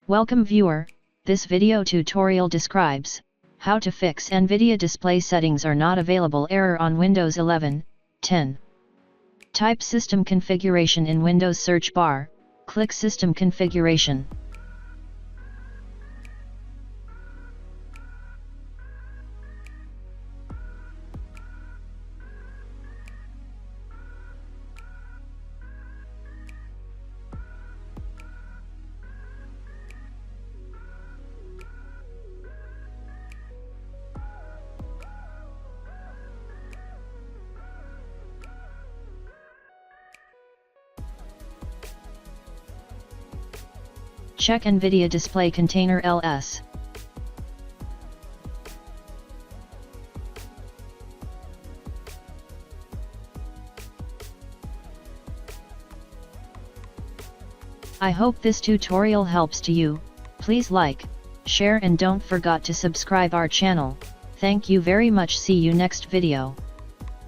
Welcome viewer, this video tutorial describes how to fix NVIDIA display settings are not available error on Windows 11, 10. Type System Configuration in Windows search bar, click System Configuration. Check NVIDIA Display Container LS. I hope this tutorial helps to you. Please like, share and don't forget to subscribe our channel. Thank you very much. See you next video.